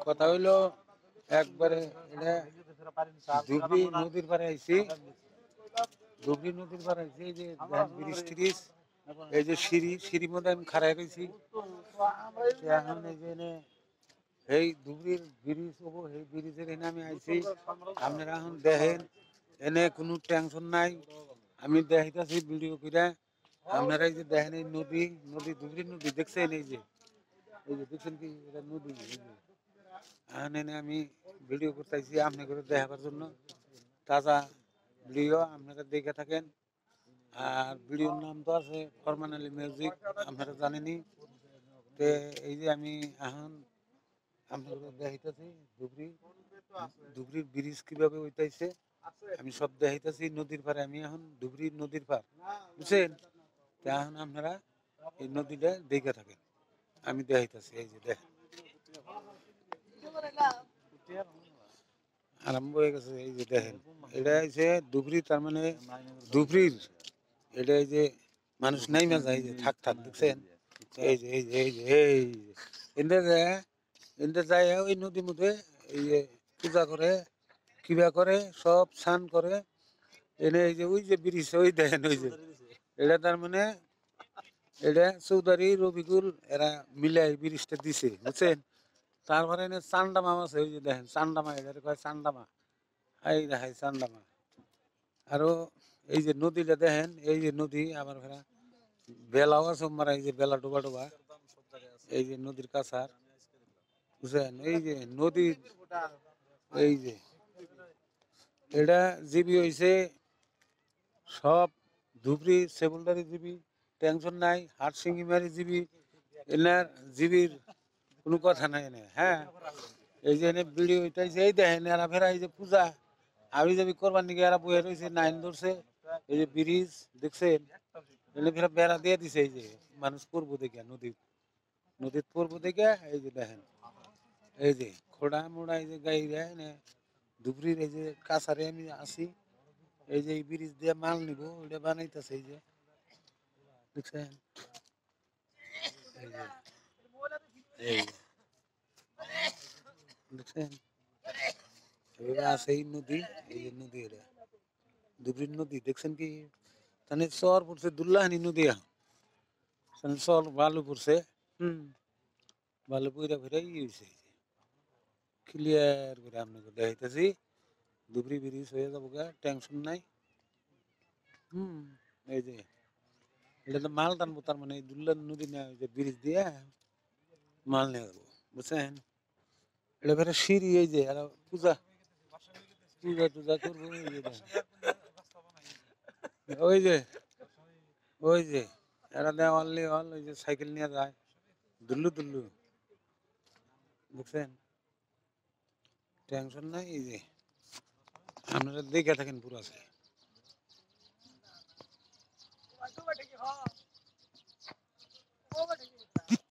কথা হইলো একবারে এটা ধুবড়ি নদীর পারে আইছি, ধুবড়ি নদীর পারে আইছি। এই যে ব্রিজ ট্রিজ, এই যে সিঁড়ির মধ্যে আমি খাড়াই রয়েছি। এখন এই যে এই ধুবড়ির ব্রিজ হবো, এই ব্রিজের এনে আমি আইছি। আপনারা এখন দেখেন, এনে কোনো টেনশন নাই। আমি দেখাইতেছি ভিডিও করে। আপনারা এই যে দেখেন এই নদী, ধুবড়ির নদী দেখছেন? এই যে দেখছেন কি এটা নদী? এই যে এখন এনে আমি ভিডিও করতেছি আপনাদের দেখাবার জন্য। তাজা ভিডিও আপনারা দেখে থাকেন। আর ভিডিওর নাম তো আছে ফরমান আলী মিউজিক, আপনারা জানেনই। তো এই যে আমি এখন আপনাদের দেখাইতেছি ধুবড়ির ব্রিজ কিভাবে হইতাইছে, আমি সব দেখাইতেছি নদীর পারে। আমি এখন ধুবড়ির নদীর পার, বুঝছেন? এখন আপনারা এই নদীটা দেখে থাকেন, আমি দেখাইতেছি। এই যে দেখেন আরম্ভ হয়ে গেছে। এই যে দেখেন, এটা হচ্ছে ধুবড়ি, তার মানে ধুবড়ির এটা এই যে মানুষ নাই মাজা, এই যে থাক থাক দেখছেন? এই যে এই যে এই যে এই এনতে যায় ওই নদীর মধ্যে এই যে পূজা করে, কিবা করে, সব স্নান করে। এনে এই যে ওই যে ব্রিজ, ওই দেখেন ওই যে এটা তার মানে এটা চৌধুরী রবিকুল এরা মিলে এই ব্রিজটা দিছে, বুঝছেন? তারপরে এনে চান্ডামা আছে, ওই যে দেখেন চান্ডামা, এটা কয় চান্ডামা। এই দেখায় চান্ডামা। আরো এই যে নদীটা দেখেন, এই যে নদী আবার ফেরা বেলাও আছে মারা, এই যে বেলা ডোবা ডোবা, এই যে নদীর কাছার, বুঝছেন? এই যে নদী, এই যে এটা জিবি হয়েছে সব ধুবড়ি সেবুলদারি জিবি, টেনশন নাই। হাটসিঙ্গি মারি জিবি, এনার জিবির কোনো কথা নাই এনে। হ্যাঁ, এই যে এনে ভিডিও হইতাইছে, এই দেখেন এরা ফেরা এই যে পূজা আমি যাবি করবার নিকে এরা বয়ে রয়েছে, নাইন ধরছে। এই যে ব্রিজ দেখছেন, এনে ফেরা বেড়া দিয়ে দিছে। এই যে মানুষ পড়বো দেখে নদীর পড়বো দেখে, এই যে দেখেন এই যে খোড়া মোড়া, এই যে গাই দেয় ধুবড়ির এই যে কাছারে আমি আছি। এই যে এই ব্রিজ দিয়ে মাল নিব, ওইটা বানাইতেছে। এই যে দেখছেন, এই যে এই দেখছেন, এভাবে আছে এই নদী। এই যে নদী, এটা ধুবড়ির নদী দেখছেন কি? তাহলে চর পড়ছে দুল্লাহানি নদী, এখন চর বালু পড়ছে। বালু পইরা ফিরে ই হয়েছে, ক্লিয়ার করে আপনাকে দেখাইতেছি। ধুবড়ি ব্রিজ হয়ে যাবো গা, টেনশন নাই। এই যে এটা তো মাল টানবো, তার মানে দুল্লা নদী না, ওই যে ব্রিজ দিয়ে মাল নিয়ে যাবো, বুঝছেন? এটা ফেরে সিঁড়ি, এই যে আর পূজা পূজা টুজা করবো। এই যে ওই যে ওই যে এরা দেয় অনলি অল, ওই যে সাইকেল নিয়ে যায় দুল্লু দুল্লু, বুঝছেন? টেনশন নাই। এই যে আপনারা দেখে থাকেন পুরো আছে।